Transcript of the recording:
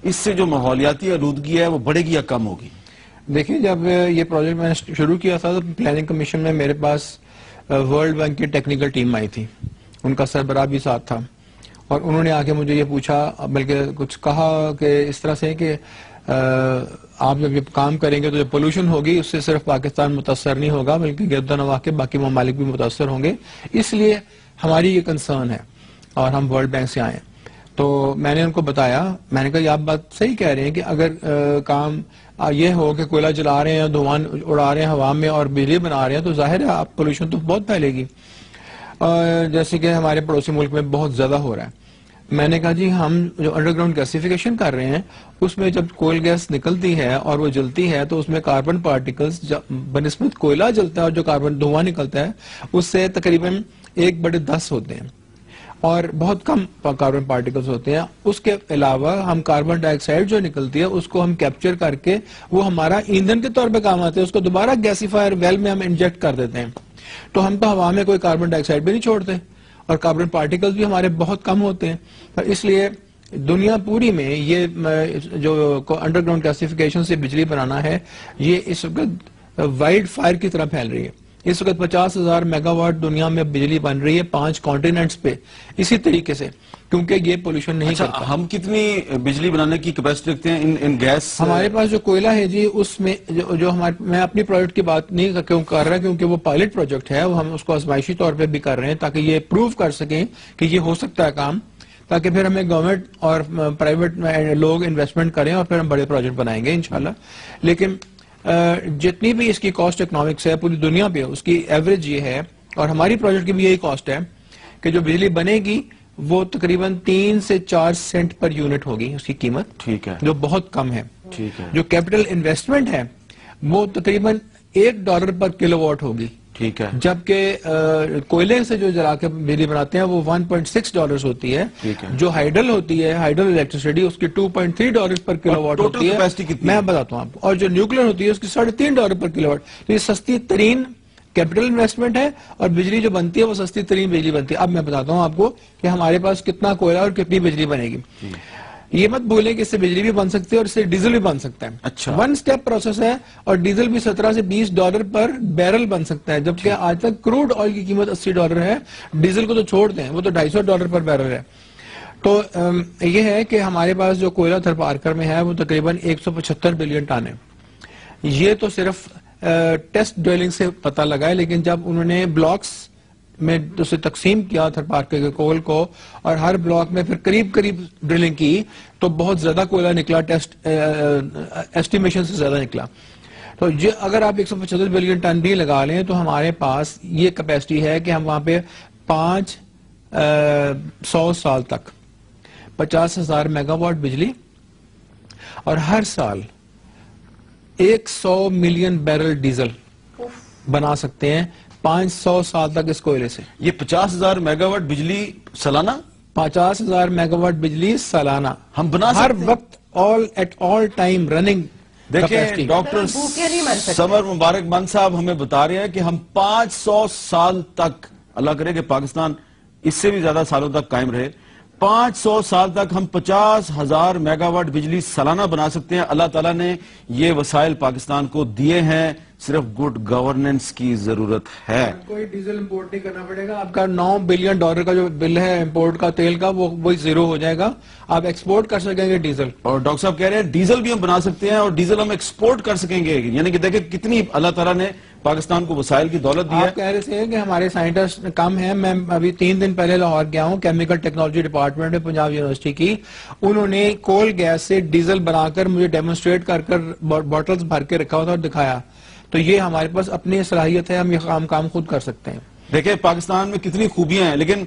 اس سے جو ماحولیاتی آلودگی ہے وہ بڑھے گی یا کم ہوگی؟ دیکھیں، جب یہ پروجیکٹ میں نے شروع کیا تھا تو پلاننگ کمیشن میں میرے پاس ورلڈ بینک کی ٹیکنیکل ٹیم آئی تھی، ان کا سربراہ بھی ساتھ تھا، اور انہوں نے آ کے مجھے یہ پوچھا، بلکہ کچھ کہا کہ اس طرح سے کہ آپ جب یہ کام کریں گے تو جو پولوشن ہوگی اس سے صرف پاکستان متاثر نہیں ہوگا بلکہ گرد و نواح کے باقی ممالک بھی متاثر ہوں گے، اس لیے ہماری یہ کنسرن ہے اور ہم ورلڈ بینک سے آئے۔ تو میں نے ان کو بتایا، میں نے کہا یہ آپ بات صحیح کہہ رہے ہیں کہ اگر کام یہ ہو کہ کوئلہ جلا رہے ہیں، دھواں اڑا رہے ہیں ہوا میں اور بجلی بنا رہے ہیں تو ظاہر ہے آپ پولوشن تو بہت پھیلے گی، جیسے کہ ہمارے پڑوسی ملک میں بہت زیادہ ہو رہا ہے۔ میں نے کہا جی ہم جو انڈر گراؤنڈ گیسیفیکیشن کر رہے ہیں اس میں جب کوئل گیس نکلتی ہے اور وہ جلتی ہے تو اس میں کاربن پارٹیکلز بنسبت کوئلہ جلتا ہے اور جو کاربن دھواں نکلتا ہے اس سے تقریباً 1/10 ہوتے ہیں اور بہت کم کاربن پارٹیکلز ہوتے ہیں۔ اس کے علاوہ ہم کاربن ڈائی آکسائڈ جو نکلتی ہے اس کو ہم کیپچر کر کے وہ ہمارا ایندھن کے طور پہ کام آتے ہیں، اس کو دوبارہ گیسیفائر ویل میں ہم انجیکٹ کر دیتے ہیں، تو ہم تو ہوا میں کوئی کاربن ڈائی آکسائڈ بھی نہیں چھوڑتے اور کاربن پارٹیکلز بھی ہمارے بہت کم ہوتے ہیں۔ اس لیے دنیا پوری میں یہ جو انڈر گراؤنڈ گیسیفیکیشن سے بجلی بنانا ہے یہ اس وقت وائلڈ فائر کی طرح پھیل رہی ہے۔ اس وقت 50,000 میگا واٹ دنیا میں بجلی بن رہی ہے 5 کانٹیننٹس پہ اسی طریقے سے، کیونکہ یہ پولوشن نہیں کرتا۔ ہم کتنی بجلی بنانے کی کیپیسٹی رکھتے ہیں ان گیس؟ ہمارے پاس جو کوئلہ ہے جی اس میں جو میں اپنی پروجیکٹ کی بات نہیں کر رہا کیونکہ وہ پائلٹ پروجیکٹ ہے، ہم اس کو آزمائشی طور پہ بھی کر رہے ہیں تاکہ یہ پروو کر سکیں کہ یہ ہو سکتا ہے کام، تاکہ پھر ہمیں گورنمنٹ اور پرائیویٹ لوگ انویسٹمنٹ کریں اور پھر ہم بڑے پروجیکٹ بنائیں گے انشاءاللہ۔ لیکن جتنی بھی اس کی کاسٹ اکنامکس ہے پوری دنیا پہ اس کی ایوریج یہ ہے، اور ہماری پروجیکٹ کی بھی یہی کاسٹ ہے کہ جو بجلی بنے گی وہ تقریباً 3 سے 4 سینٹ پر یونٹ ہوگی اس کی قیمت، ٹھیک ہے، جو بہت کم ہے۔ ٹھیک ہے، جو کیپٹل انویسٹمنٹ ہے وہ تقریباً $1 پر کلو واٹ ہوگی، ٹھیک ہے، جبکہ کوئلے سے جو جلا کے بجلی بناتے ہیں وہ $1.6 ہوتی ہے۔ ٹھیک ہے، جو ہائیڈل ہوتی ہے، ہائیڈل الیکٹریسٹی، اس کی $2.3 پر کلو واٹ ہوتی ہے، میں بتاتا ہوں آپ کو، اور جو نیوکلیر ہوتی ہے اس کی $3.5 پر کلو واٹ۔ تو یہ سستی ترین کیپٹل انویسٹمنٹ ہے اور بجلی جو بنتی ہے وہ سستی ترین بجلی بنتی ہے۔ اب میں بتاتا ہوں آپ کو کہ ہمارے پاس کتنا کوئلہ اور کتنی بجلی بنے گی۔ یہ مت بھولیں کہ اس سے بجلی بھی بن سکتی ہے اور اس سے ڈیزل بھی بن سکتا ہے۔ اچھا، 1 سٹیپ پروسیس ہے، اور ڈیزل بھی $17 سے $20 پر بیرل بن سکتا ہے، جبکہ آج تک کروڈ آئل کی قیمت $80 ہے، ڈیزل کو تو چھوڑ دیں وہ تو $250 پر بیرل ہے۔ تو یہ ہے کہ ہمارے پاس جو کوئلہ تھرپارکر میں ہے وہ تقریباً 175 بلین ٹن ہے۔ یہ تو صرف ٹیسٹ ڈرلنگ سے پتہ لگا ہے، لیکن جب انہوں نے بلاکس میں اسے تقسیم کیا تھرپارکر کے کول کو اور ہر بلاک میں پھر قریب ڈرلنگ کی تو بہت زیادہ کوئلہ نکلا، ٹیسٹ ایسٹیمیشن سے زیادہ نکلا۔ تو اگر آپ 175 بلین ٹن بھی لگا لیں تو ہمارے پاس یہ کیپیسٹی ہے کہ ہم وہاں پہ 500 سال تک 50,000 میگا واٹ بجلی اور ہر سال 100 ملین بیرل ڈیزل بنا سکتے ہیں 500 سال تک اس کوئلے سے۔ یہ 50,000 میگا واٹ بجلی سالانہ، 50,000 میگا واٹ بجلی سالانہ ہم بنا ہر سکتے ہیں وقت ایٹ آل ٹائم رننگ۔ دیکھیں ڈاکٹر سمر مبارک بند صاحب ہمیں بتا رہے ہیں کہ ہم 500 سال تک، اللہ کرے کہ پاکستان اس سے بھی زیادہ سالوں تک قائم رہے، 500 سال تک ہم 50,000 میگا واٹ بجلی سالانہ بنا سکتے ہیں۔ اللہ تعالیٰ نے یہ وسائل پاکستان کو دیے ہیں، صرف گڈ گورننس کی ضرورت ہے۔ کوئی ڈیزل امپورٹ نہیں کرنا پڑے گا، آپ کا $9 بلین کا جو بل ہے امپورٹ کا تیل کا وہ زیرو ہو جائے گا، آپ ایکسپورٹ کر سکیں گے ڈیزل۔ اور ڈاکٹر صاحب کہہ رہے ہیں ڈیزل بھی ہم بنا سکتے ہیں اور ڈیزل ہم ایکسپورٹ کر سکیں گے، یعنی کہ دیکھیں کتنی اللہ تعالیٰ نے پاکستان کو وسائل کی دولت دی ہے۔ آپ کہہ رہے تھے کہ ہمارے سائنٹسٹ کم ہیں، میں ابھی 3 دن پہلے لاہور گیا ہوں، کیمیکل ٹیکنالوجی ڈپارٹمنٹ میں پنجاب یونیورسٹی کی، انہوں نے کول گیس سے ڈیزل بنا کر مجھے ڈیمونسٹریٹ کر بوٹلز بھر کے رکھا ہوتا اور دکھایا۔ تو یہ ہمارے پاس اپنی صلاحیت ہے، ہم یہ کام خود کر سکتے ہیں۔ دیکھیں پاکستان میں کتنی خوبیاں ہیں، لیکن